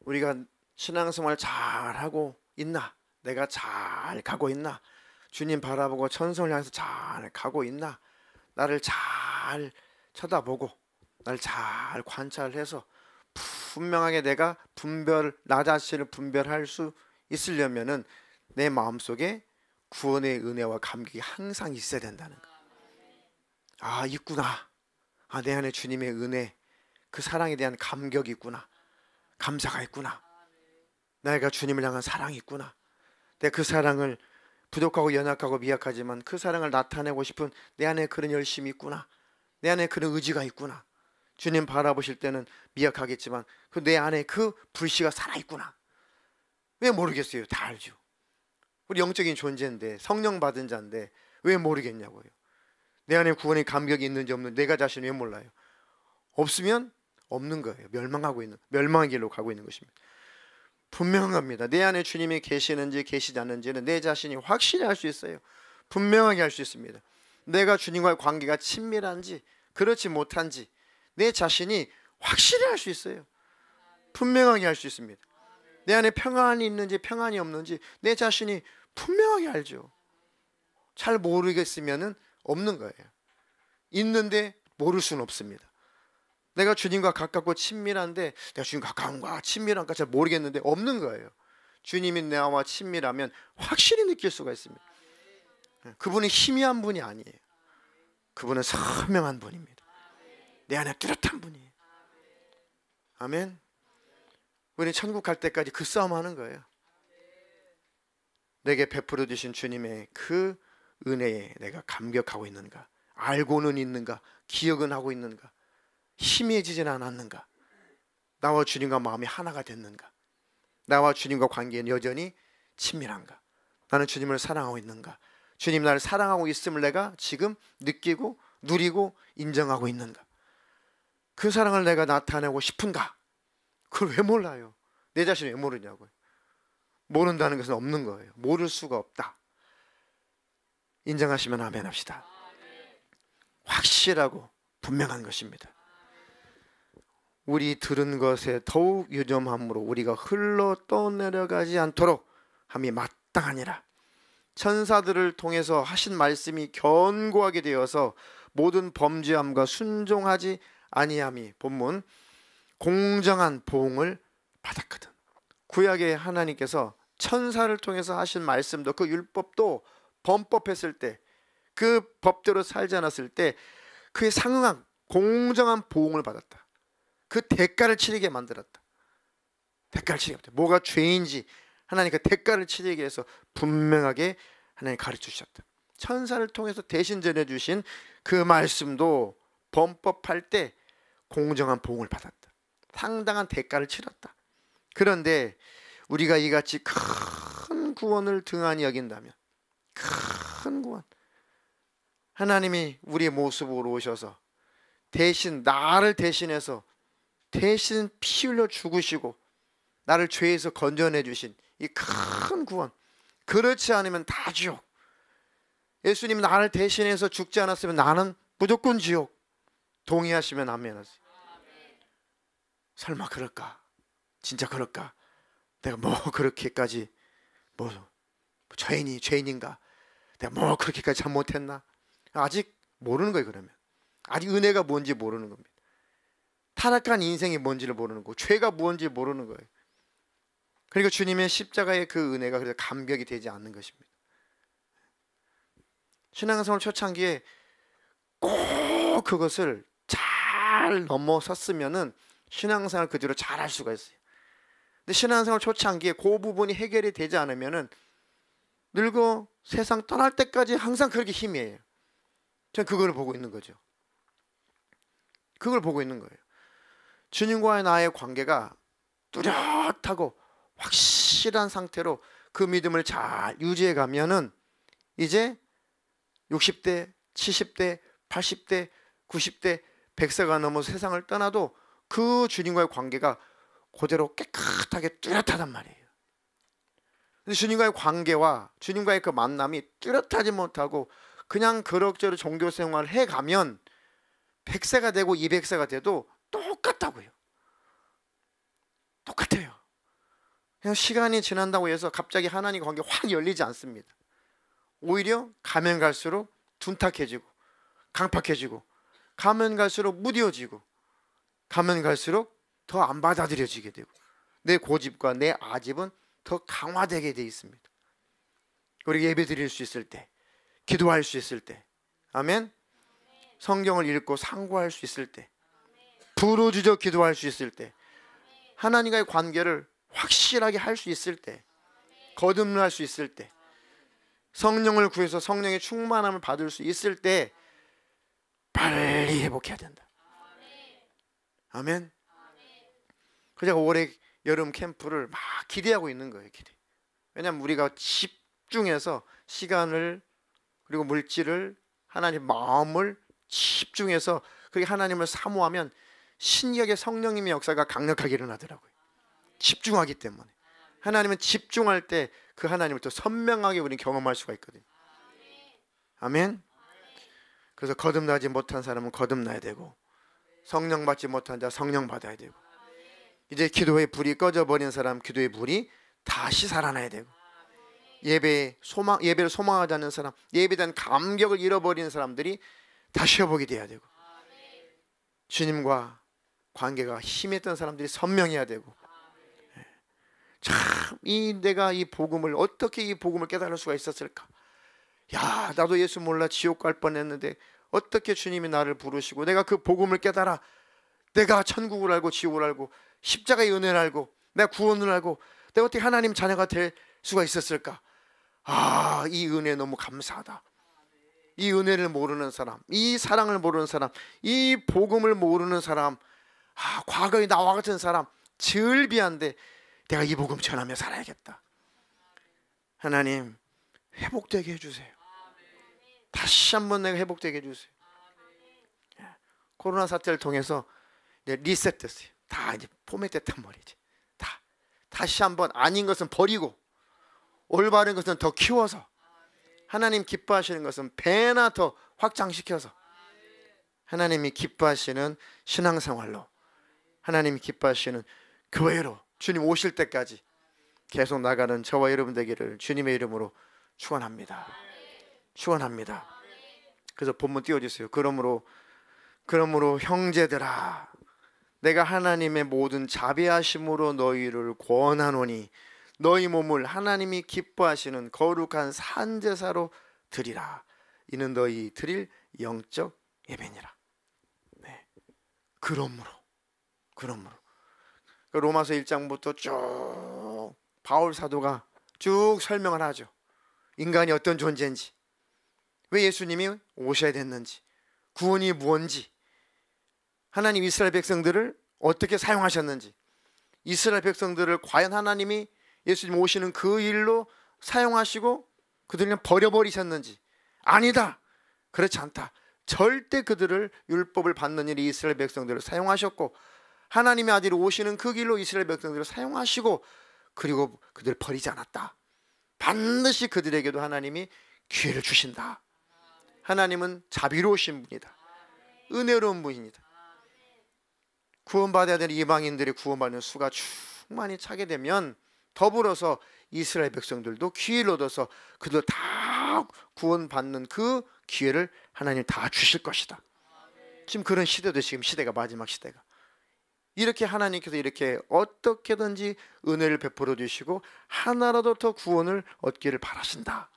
우리가 신앙생활 잘하고 있나? 내가 잘 가고 있나? 주님 바라보고 천성을 향해서 잘 가고 있나? 나를 잘 쳐다보고 나를 잘 관찰해서 분명하게 내가 나 자신을 분별할 수 있으려면은 내 마음속에 구원의 은혜와 감격이 항상 있어야 된다는 거. 있구나. 내 안에 주님의 은혜, 그 사랑에 대한 감격이 있구나. 감사가 있구나. 내가 주님을 향한 사랑이 있구나. 내가 그 사랑을, 부족하고 연약하고 미약하지만 그 사랑을 나타내고 싶은 내 안에 그런 열심이 있구나. 내 안에 그런 의지가 있구나. 주님 바라보실 때는 미약하겠지만 내 안에 그 불씨가 살아있구나. 왜 모르겠어요? 다 알죠. 우리 영적인 존재인데, 성령 받은 자인데 왜 모르겠냐고요. 내 안에 구원의 감격이 있는지 없는지 내가 자신이 왜 몰라요? 없으면 없는 거예요. 멸망의 길로 가고 있는 것입니다. 분명합니다. 내 안에 주님이 계시는지 계시지 않는지는 내 자신이 확실히 알 수 있어요. 분명하게 알 수 있습니다. 내가 주님과의 관계가 친밀한지 그렇지 못한지 내 자신이 확실히 알 수 있어요. 분명하게 알 수 있습니다. 내 안에 평안이 있는지 평안이 없는지 내 자신이 분명하게 알죠. 잘 모르겠으면 없는 거예요. 있는데 모를 수는 없습니다. 내가 주님과 가깝고 친밀한데 내가 주님 가까운가 친밀한가 잘 모르겠는데 없는 거예요. 주님이 나와 친밀하면 확실히 느낄 수가 있습니다. 그분이 희미한 분이 아니에요. 그분은 선명한 분입니다. 내 안에 뚜렷한 분이에요. 아멘. 우리 천국 갈 때까지 그 싸움하는 거예요. 내게 베풀어 주신 주님의 그 은혜에 내가 감격하고 있는가, 알고는 있는가, 기억은 하고 있는가, 희미해지진 않았는가, 나와 주님과 마음이 하나가 됐는가, 나와 주님과 관계는 여전히 친밀한가, 나는 주님을 사랑하고 있는가, 주님 나를 사랑하고 있음을 내가 지금 느끼고 누리고 인정하고 있는가, 그 사랑을 내가 나타내고 싶은가. 그걸 왜 몰라요? 내 자신을 왜 모르냐고요. 모른다는 것은 없는 거예요. 모를 수가 없다. 인정하시면 아멘 합시다. 확실하고 분명한 것입니다. 우리 들은 것에 더욱 유념함으로 우리가 흘러 떠내려가지 않도록 함이 마땅하니라. 천사들을 통해서 하신 말씀이 견고하게 되어서 모든 범죄함과 순종하지 아니함이 본문 공정한 보응을 받았거든. 구약의 하나님께서 천사를 통해서 하신 말씀도 그 율법도 범법했을 때, 그 법대로 살지 않았을 때 그에 상응한 공정한 보응을 받았다. 그 대가를 치르게 만들었다. 대가를 치르게 만들었다. 뭐가 죄인지 하나님 그 대가를 치르게 해서 분명하게 하나님 가르쳐 주셨다. 천사를 통해서 대신 전해주신 그 말씀도 범법할 때 공정한 보응을 받았다. 상당한 대가를 치렀다. 그런데 우리가 이같이 큰 구원을 등한히 여긴다면, 큰 구원, 하나님이 우리의 모습으로 오셔서 대신 나를 대신해서 대신 피 흘려 죽으시고 나를 죄에서 건져내 주신 이 큰 구원, 그렇지 않으면 다 지옥. 예수님 나를 대신해서 죽지 않았으면 나는 무조건 지옥. 동의하시면 아멘 하세요. 설마 그럴까? 진짜 그럴까? 내가 뭐 그렇게까지 뭐 죄인인가? 내가 뭐 그렇게까지 잘못했나? 아직 모르는 거예요. 그러면 아직 은혜가 뭔지 모르는 겁니다. 타락한 인생이 뭔지를 모르는 거고 죄가 뭔지 모르는 거예요. 그러니까 주님의 십자가의 그 은혜가 그래서 감격이 되지 않는 것입니다. 신앙생활 초창기에 꼭 그것을 잘 넘어섰으면은 신앙생활 그대로 잘 할 수가 있어요. 근데 신앙생활 초창기에 그 부분이 해결이 되지 않으면은 늙어 세상 떠날 때까지 항상 그렇게 희미해요. 저는 그걸 보고 있는 거죠. 그걸 보고 있는 거예요. 주님과의 나의 관계가 뚜렷하고 확실한 상태로 그 믿음을 잘 유지해 가면은 이제 60대, 70대, 80대, 90대, 100세가 넘어서 세상을 떠나도 그 주님과의 관계가 그대로 깨끗하게 뚜렷하단 말이에요. 근데 주님과의 관계와 주님과의 그 만남이 뚜렷하지 못하고 그냥 그럭저럭 종교 생활을 해가면 100세가 되고 200세가 돼도 똑같다고요. 똑같아요. 그냥 시간이 지난다고 해서 갑자기 하나님과 관계가 확 열리지 않습니다. 오히려 가면 갈수록 둔탁해지고 강팍해지고 가면 갈수록 무뎌지고 가면 갈수록 더 안 받아들여지게 되고 내 고집과 내 아집은 더 강화되게 돼 있습니다. 우리 예배 드릴 수 있을 때, 기도할 수 있을 때, 아멘. 성경을 읽고 상고할 수 있을 때, 부르짖어 기도할 수 있을 때, 하나님과의 관계를 확실하게 할 수 있을 때, 거듭날 수 있을 때, 성령을 구해서 성령의 충만함을 받을 수 있을 때 빨리 회복해야 된다. 아멘. 그래서 올해 여름 캠프를 막 기대하고 있는 거예요. 기대. 왜냐하면 우리가 집중해서 시간을 그리고 물질을 하나님 마음을 집중해서 그렇게 하나님을 사모하면 신기하게 성령님의 역사가 강력하게 일어나더라고요. 집중하기 때문에. 하나님은 집중할 때 그 하나님을 더 선명하게 우리는 경험할 수가 있거든요. 아멘. 그래서 거듭나지 못한 사람은 거듭나야 되고 성령 받지 못한 자 성령 받아야 되고 이제 기도의 불이 꺼져버린 사람, 기도의 불이 다시 살아나야 되고, 예배를 소망하지 않는 사람, 예배에 대한 감격을 잃어버리는 사람들이 다시 회복이 돼야 되고, 주님과 관계가 희미했던 사람들이 선명해야 되고, 참 내가 이 복음을 어떻게 이 복음을 깨달을 수가 있었을까? 야, 나도 예수 몰라 지옥 갈 뻔했는데 어떻게 주님이 나를 부르시고 내가 그 복음을 깨달아 내가 천국을 알고 지옥을 알고 십자가의 은혜를 알고 내가 구원을 알고 내가 어떻게 하나님 자녀가 될 수가 있었을까? 아, 이 은혜 너무 감사하다. 이 은혜를 모르는 사람, 이 사랑을 모르는 사람, 이 복음을 모르는 사람, 아, 과거의 나와 같은 사람 즐비한데 내가 이 복음 전하며 살아야겠다. 하나님 회복되게 해주세요. 다시 한번 내가 회복되게 해주세요. 코로나 사태를 통해서 리셋됐어요. 다 이제 포맷됐단 말이지. 다시 한번 아닌 것은 버리고 올바른 것은 더 키워서 하나님 기뻐하시는 것은 배나 더 확장시켜서 하나님이 기뻐하시는 신앙생활로, 하나님이 기뻐하시는 교회로 주님 오실 때까지 계속 나가는 저와 여러분 되기를 주님의 이름으로 축원합니다. 축원합니다. 그래서 본문 띄워주세요. 그러므로 형제들아, 내가 하나님의 모든 자비하심으로 너희를 권하노니 너희 몸을 하나님이 기뻐하시는 거룩한 산제사로 드리라. 이는 너희 드릴 영적 예배니라. 네. 그러므로 로마서 1장부터 쭉 바울 사도가 쭉 설명을 하죠. 인간이 어떤 존재인지, 왜 예수님이 오셔야 됐는지, 구원이 무엇인지, 하나님 이스라엘 백성들을 어떻게 사용하셨는지, 이스라엘 백성들을 과연 하나님이 예수님 오시는 그 일로 사용하시고 그들을 버려버리셨는지, 아니다, 그렇지 않다, 절대 그들을 율법을 받는 일이 이스라엘 백성들을 사용하셨고 하나님의 아들이 오시는 그 길로 이스라엘 백성들을 사용하시고 그리고 그들을 버리지 않았다. 반드시 그들에게도 하나님이 기회를 주신다. 하나님은 자비로우신 분이다. 은혜로운 분입니다. 구원받아야 되는 이방인들이 구원받는 수가 충만히 차게 되면 더불어서 이스라엘 백성들도 기회를 얻어서 그들 다 구원받는 그 기회를 하나님 다 주실 것이다. 지금 그런 시대도, 지금 시대가 마지막 시대가, 이렇게 하나님께서 이렇게 어떻게든지 은혜를 베풀어 주시고 하나라도 더 구원을 얻기를 바라신다.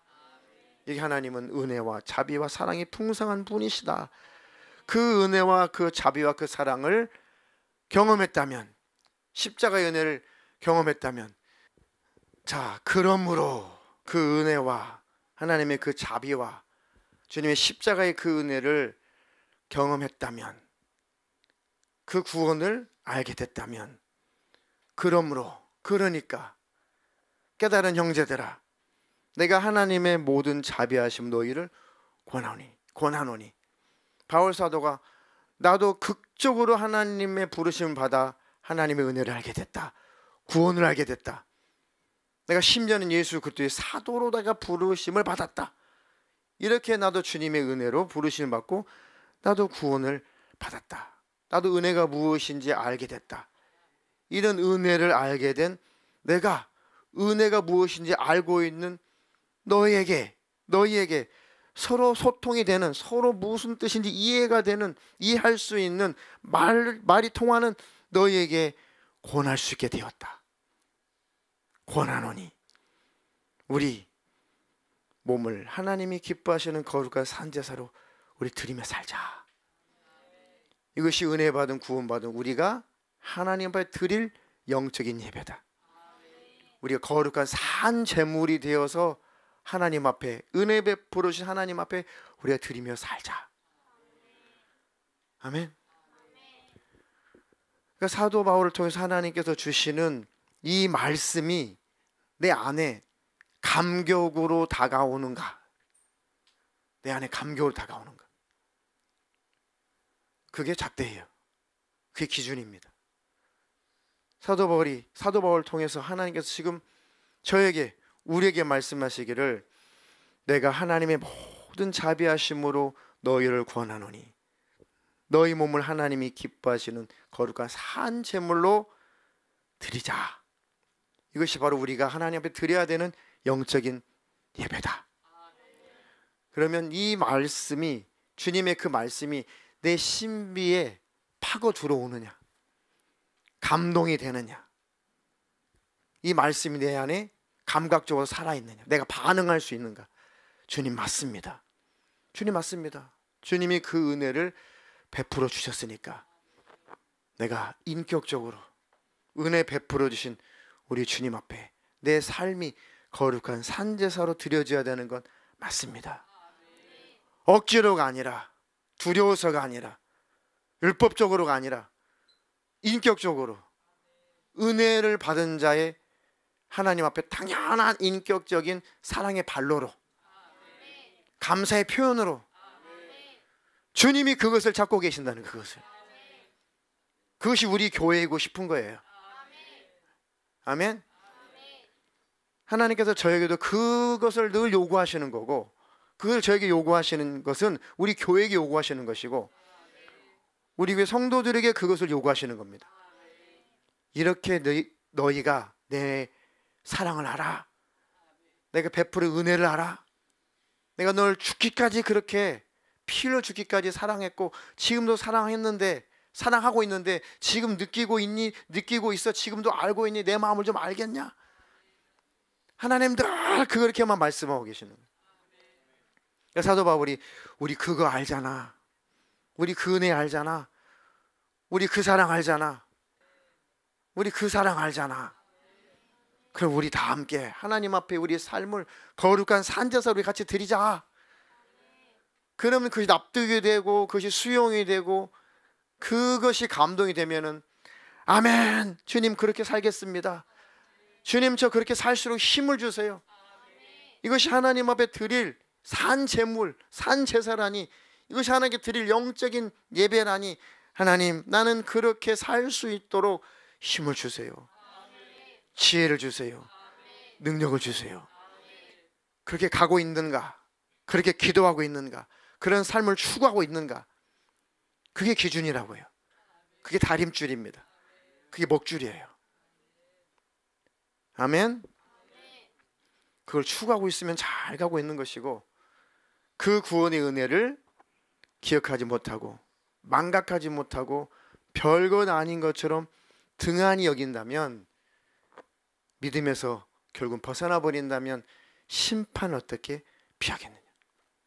이게 하나님은 은혜와 자비와 사랑이 풍성한 분이시다. 그 은혜와 그 자비와 그 사랑을 경험했다면, 십자가의 은혜를 경험했다면, 자, 그러므로 그 은혜와 하나님의 그 자비와 주님의 십자가의 그 은혜를 경험했다면, 그 구원을 알게 됐다면, 그러니까 깨달은 형제들아, 내가 하나님의 모든 자비하심 너희를 권하노니. 바울 사도가 나도 극적으로 하나님의 부르심을 받아 하나님의 은혜를 알게 됐다. 구원을 알게 됐다. 내가 심지어는 예수 그리스도의 사도로 내가 부르심을 받았다. 이렇게 나도 주님의 은혜로 부르심을 받고 나도 구원을 받았다. 나도 은혜가 무엇인지 알게 됐다. 이런 은혜를 알게 된 내가 은혜가 무엇인지 알고 있는 너희에게 서로 소통이 되는, 서로 무슨 뜻인지 이해가 되는, 이해할 수 있는 말이 통하는 너희에게 권할 수 있게 되었다. 권하노니 우리 몸을 하나님이 기뻐하시는 거룩한 산제사로 우리 드리며 살자. 이것이 은혜 받은 구원받은 우리가 하나님 앞에 드릴 영적인 예배다. 우리가 거룩한 산 제물이 되어서 하나님 앞에, 은혜 베풀어 주신 하나님 앞에 우리가 드리며 살자. 아멘. 그러니까 사도 바울을 통해서 하나님께서 주시는 이 말씀이 내 안에 감격으로 다가오는가, 내 안에 감격으로 다가오는가, 그게 잣대예요. 그게 기준입니다. 사도 바울을 통해서 하나님께서 지금 저에게, 우리에게 말씀하시기를 내가 하나님의 모든 자비하심으로 너희를 권하노니 너희 몸을 하나님이 기뻐하시는 거룩한 산 제물로 드리자. 이것이 바로 우리가 하나님 앞에 드려야 되는 영적인 예배다. 그러면 이 말씀이, 주님의 그 말씀이 내 신비에 파고 들어오느냐, 감동이 되느냐, 이 말씀이 내 안에 감각적으로 살아있느냐, 내가 반응할 수 있는가. 주님 맞습니다. 주님 맞습니다. 주님이 그 은혜를 베풀어 주셨으니까 내가 인격적으로 은혜 베풀어 주신 우리 주님 앞에 내 삶이 거룩한 산제사로 드려져야 되는 건 맞습니다. 억지로가 아니라, 두려워서가 아니라, 율법적으로가 아니라 인격적으로 은혜를 받은 자의 하나님 앞에 당연한 인격적인 사랑의 발로로, 감사의 표현으로 주님이 그것을 찾고 계신다는, 그것이 우리 교회이고 싶은 거예요. 아멘. 하나님께서 저에게도 그것을 늘 요구하시는 거고, 그걸 저에게 요구하시는 것은 우리 교회에게 요구하시는 것이고, 우리 교회 성도들에게 그것을 요구하시는 겁니다. 이렇게 너희가 내 사랑을 알아, 내가 베푸는 은혜를 알아, 내가 널 죽기까지 그렇게 피 흘려 죽기까지 사랑했고 지금도 사랑하고 있는데 지금 느끼고 있니? 느끼고 있어? 지금도 알고 있니? 내 마음을 좀 알겠냐? 하나님 늘 그렇게만 말씀하고 계시는 거예요. 사도 바울이 우리 그거 알잖아, 우리 그 은혜 알잖아, 우리 그 사랑 알잖아, 우리 그 사랑 알잖아. 그럼 우리 다 함께 하나님 앞에 우리의 삶을 거룩한 산제사로 우리 같이 드리자. 그러면 그것이 납득이 되고 그것이 수용이 되고 그것이 감동이 되면은 아멘, 주님 그렇게 살겠습니다, 주님 저 그렇게 살수록 힘을 주세요. 이것이 하나님 앞에 드릴 산제물, 산제사라니, 이것이 하나님께 드릴 영적인 예배라니, 하나님 나는 그렇게 살 수 있도록 힘을 주세요, 지혜를 주세요, 능력을 주세요. 그렇게 가고 있는가, 그렇게 기도하고 있는가, 그런 삶을 추구하고 있는가, 그게 기준이라고요. 그게 다림줄입니다. 그게 목줄이에요. 아멘. 그걸 추구하고 있으면 잘 가고 있는 것이고, 그 구원의 은혜를 기억하지 못하고 망각하지 못하고 별것 아닌 것처럼 등한히 여긴다면, 믿음에서 결국 벗어나 버린다면 심판 어떻게 피하겠느냐.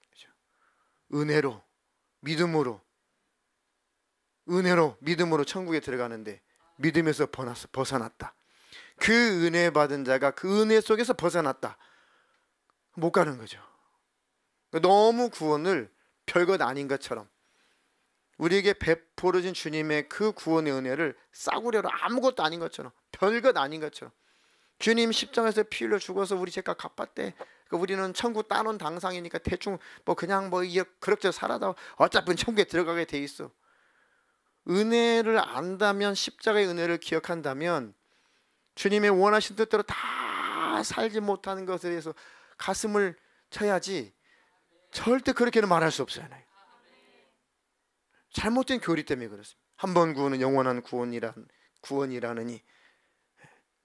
그렇죠? 은혜로, 믿음으로 천국에 들어가는데 믿음에서 벗어났다. 그 은혜 받은 자가 그 은혜 속에서 벗어났다, 못 가는 거죠. 너무 구원을 별것 아닌 것처럼, 우리에게 베풀어진 주님의 그 구원의 은혜를 싸구려로 아무것도 아닌 것처럼, 별것 아닌 것처럼, 주님 십자가에서 피 흘려 죽어서 우리 죄값 갚았대, 우리는 천국 따놓은 당상이니까 대충 그냥 그럭저럭 살아다 어차피 천국에 들어가게 돼 있어. 은혜를 안다면, 십자가의 은혜를 기억한다면 주님의 원하신 뜻대로 다 살지 못하는 것에 대해서 가슴을 쳐야지, 절대 그렇게는 말할 수 없잖아요. 잘못된 교리 때문에 그렇습니다. 한 번 구원은 영원한 구원이라느니,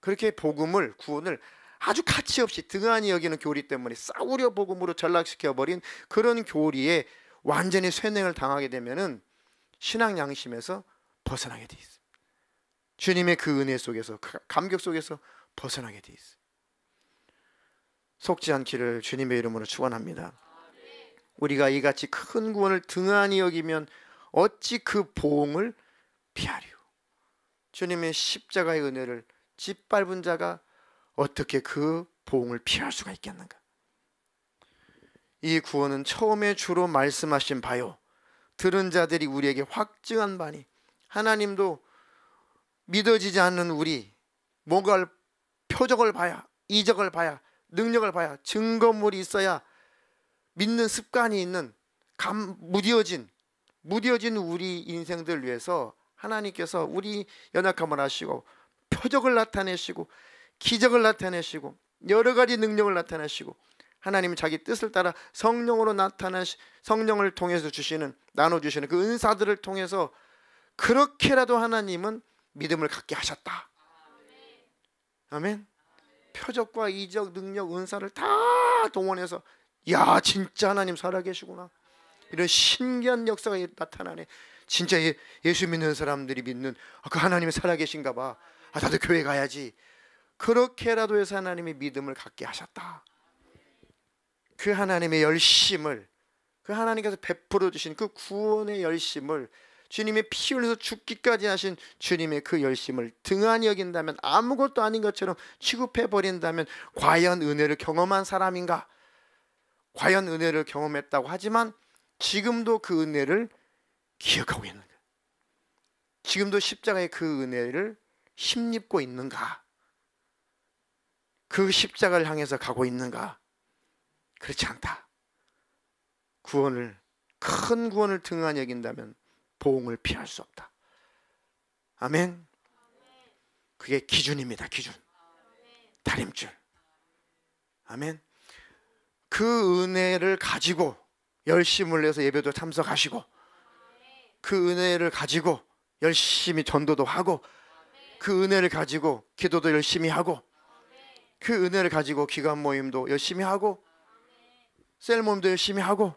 그렇게 구원을 아주 가치 없이 등한히 여기는 교리 때문에 싸구려 복음으로 전락시켜버린 그런 교리에 완전히 쇠뇌를 당하게 되면은 신앙 양심에서 벗어나게 돼 있어요. 주님의 그 은혜 속에서, 감격 속에서 벗어나게 돼 있어요. 속지 않기를 주님의 이름으로 축원합니다. 우리가 이같이 큰 구원을 등한히 여기면 어찌 그 보응을 피하리요. 주님의 십자가의 은혜를 짓밟은 자가 어떻게 그 보응을 피할 수가 있겠는가. 이 구원은 처음에 주로 말씀하신 바요, 들은 자들이 우리에게 확증한 바니, 하나님도 믿어지지 않는 우리, 뭔가 표적을 봐야, 이적을 봐야, 능력을 봐야, 증거물이 있어야 믿는 습관이 있는 무뎌진 우리 인생들 위해서 하나님께서 우리 연약함을 아시고 표적을 나타내시고 기적을 나타내시고 여러 가지 능력을 나타내시고, 하나님은 자기 뜻을 따라 성령을 통해서 나눠주시는 그 은사들을 통해서 그렇게라도 하나님은 믿음을 갖게 하셨다. 아멘. 표적과 이적, 능력, 은사를 다 동원해서 야 진짜 하나님 살아계시구나, 이런 신기한 역사가 나타나네. 진짜 예수 믿는 사람들이 믿는 그 하나님이 살아계신가 봐. 나도 교회 가야지. 그렇게라도 해서 하나님의 믿음을 갖게 하셨다. 그 하나님의 열심을, 그 하나님께서 베풀어 주신 그 구원의 열심을, 주님의 피 흘려서 죽기까지 하신 주님의 그 열심을 등한히 여긴다면, 아무것도 아닌 것처럼 취급해 버린다면 과연 은혜를 경험한 사람인가? 과연 은혜를 경험했다고 하지만 지금도 그 은혜를 기억하고 있는가? 지금도 십자가의 그 은혜를 힘입고 있는가? 그 십자가를 향해서 가고 있는가? 그렇지 않다. 큰 구원을 등한히 여긴다면 보응을 피할 수 없다. 아멘. 그게 기준입니다. 기준. 다림줄. 아멘. 그 은혜를 가지고 열심을 내서 예배도 참석하시고, 그 은혜를 가지고 열심히 전도도 하고, 그 은혜를 가지고 기도도 열심히 하고, 그 은혜를 가지고 기관 모임도 열심히 하고, 셀 모임도 열심히 하고,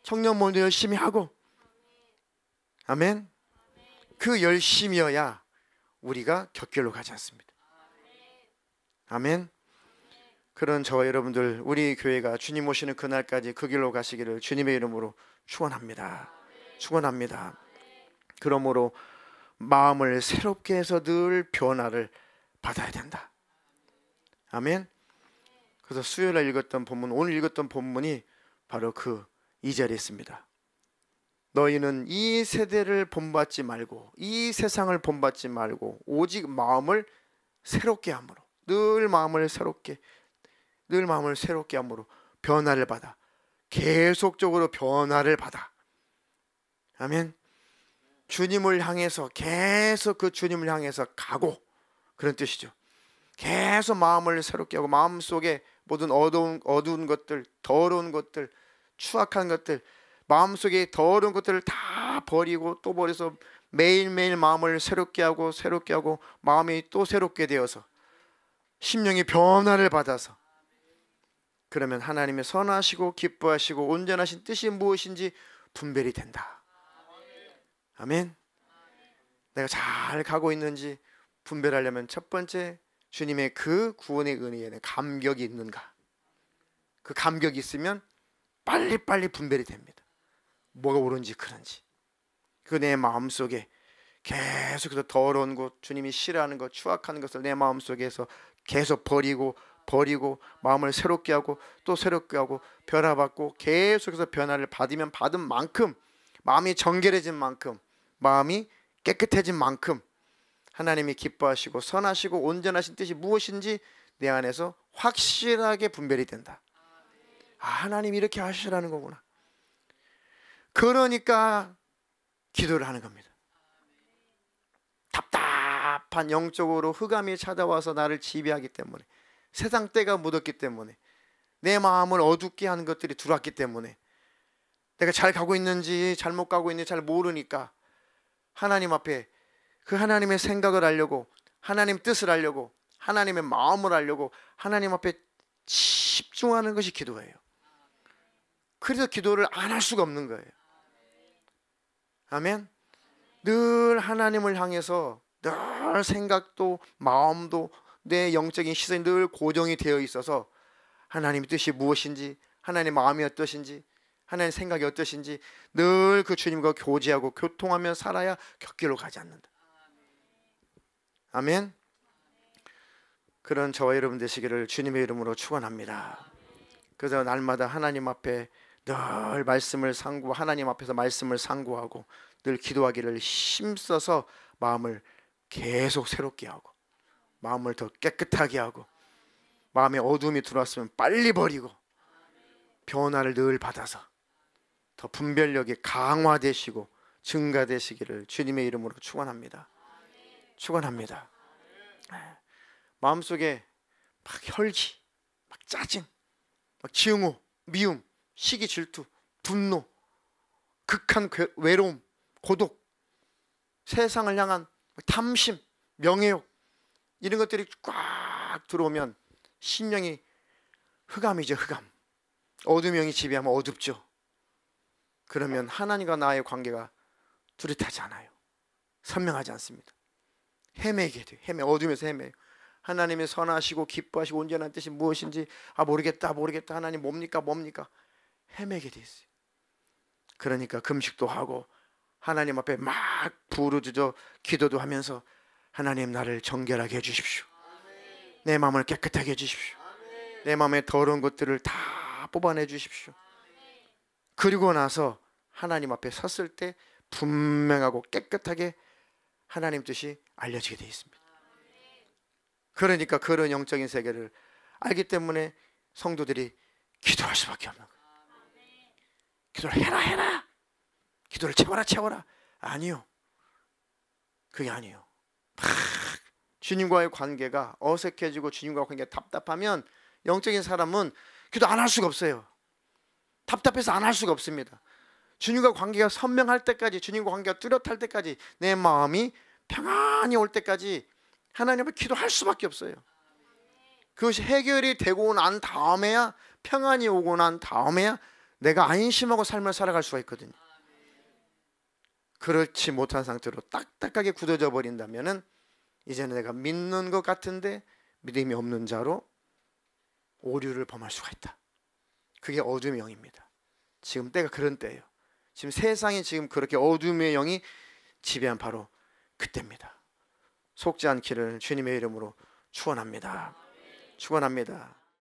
청년 모임도 열심히 하고. 아멘. 그 열심이어야 우리가 곁길로 가지 않습니다. 아멘. 그런 저와 여러분들, 우리 교회가 주님 오시는 그날까지 그 길로 가시기를 주님의 이름으로 축원합니다. 축원합니다. 그러므로 마음을 새롭게 해서 늘 변화를 받아야 된다. 아멘. 그래서 수요일날 읽었던 본문, 오늘 읽었던 본문이 바로 그 2절에 있습니다. 너희는 이 세대를 본받지 말고, 이 세상을 본받지 말고, 오직 마음을 새롭게 함으로, 늘 마음을 새롭게 함으로 변화를 받아. 계속적으로 변화를 받아. 아멘. 주님을 향해서 계속 그 주님을 향해서 가고, 그런 뜻이죠. 계속 마음을 새롭게 하고, 마음속에 모든 어두운 것들, 더러운 것들, 추악한 것들, 마음속에 더러운 것들을 다 버리고 또 버려서 매일매일 마음을 새롭게 하고 마음이 또 새롭게 되어서 심령이 변화를 받아서, 그러면 하나님의 선하시고 기뻐하시고 온전하신 뜻이 무엇인지 분별이 된다. 아멘. 내가 잘 가고 있는지 분별하려면 첫 번째, 주님의 그 구원의 은혜에는 감격이 있는가? 그 감격이 있으면 빨리빨리 분별이 됩니다. 뭐가 옳은지 그런지. 그 내 마음속에 계속해서 더러운 것, 주님이 싫어하는 것, 추악한 것을 내 마음속에서 계속 버리고 마음을 새롭게 하고 또 새롭게 하고 변화받고, 계속해서 변화를 받으면 받은 만큼, 마음이 정결해진 만큼, 마음이 깨끗해진 만큼 하나님이 기뻐하시고 선하시고 온전하신 뜻이 무엇인지 내 안에서 확실하게 분별이 된다. 하나님이 이렇게 하시라는 거구나. 그러니까 기도를 하는 겁니다. 답답한 영적으로 흑암이 찾아와서 나를 지배하기 때문에, 세상 때가 묻었기 때문에, 내 마음을 어둡게 하는 것들이 들어왔기 때문에, 내가 잘 가고 있는지 잘못 가고 있는지 잘 모르니까 하나님 앞에 그 하나님의 생각을 알려고, 하나님 뜻을 알려고, 하나님의 마음을 알려고 하나님 앞에 집중하는 것이 기도예요. 그래서 기도를 안 할 수가 없는 거예요. 아멘. 늘 하나님을 향해서 늘 생각도 마음도 내 영적인 시선이 늘 고정이 되어 있어서 하나님의 뜻이 무엇인지, 하나님의 마음이 어떠신지, 하나님의 생각이 어떠신지 늘 그 주님과 교제하고 교통하며 살아야 곁길로 가지 않는다. 아멘. 그런 저와 여러분 되시기를 주님의 이름으로 축원합니다. 그래서 날마다 하나님 앞에 늘 말씀을 상고, 하나님 앞에서 말씀을 상고하고 늘 기도하기를 힘써서 마음을 계속 새롭게 하고, 마음을 더 깨끗하게 하고, 마음에 어둠이 들어왔으면 빨리 버리고 변화를 늘 받아서 더 분별력이 강화되시고 증가되시기를 주님의 이름으로 축원합니다. 축원합니다. 마음속에 막 혈기, 막 짜증, 막 증오, 미움, 시기, 질투, 분노, 극한 외로움, 고독, 세상을 향한 탐심, 명예욕, 이런 것들이 꽉 막 들어오면 심령이 흑암이죠. 흑암. 어둠의 영이 지배하면 어둡죠. 그러면 하나님과 나의 관계가 뚜렷하지 않아요. 선명하지 않습니다. 헤매게 돼요. 어둠에서 헤매요. 하나님의 선하시고 기뻐하시고 온전한 뜻이 무엇인지 모르겠다 하나님 뭡니까 헤매게 돼 있어요. 그러니까 금식도 하고 하나님 앞에 막 부르짖어 기도도 하면서 하나님 나를 정결하게 해주십시오. 내 마음을 깨끗하게 해주십시오. 내 마음의 더러운 것들을 다 뽑아내 주십시오. 그리고 나서 하나님 앞에 섰을 때 분명하고 깨끗하게 하나님 뜻이 알려지게 되어 있습니다. 그러니까 그런 영적인 세계를 알기 때문에 성도들이 기도할 수밖에 없는 거예요. 기도를 해라 기도를 채워라 아니요. 그게 아니에요. 막 주님과의 관계가 어색해지고 주님과의 관계가 답답하면 영적인 사람은 기도 안 할 수가 없어요. 답답해서 안 할 수가 없습니다. 주님과 관계가 선명할 때까지, 주님과 관계가 뚜렷할 때까지, 내 마음이 평안히 올 때까지 하나님 앞에 기도할 수밖에 없어요. 그것이 해결이 되고 난 다음에야, 평안이 오고 난 다음에야 내가 안심하고 삶을 살아갈 수가 있거든요. 그렇지 못한 상태로 딱딱하게 굳어져 버린다면은 이제는 내가 믿는 것 같은데 믿음이 없는 자로 오류를 범할 수가 있다. 그게 어둠의 영입니다. 지금 때가 그런 때예요. 지금 세상이 지금 그렇게 어둠의 영이 지배한 바로 그때입니다. 속지 않기를 주님의 이름으로 축원합니다. 축원합니다.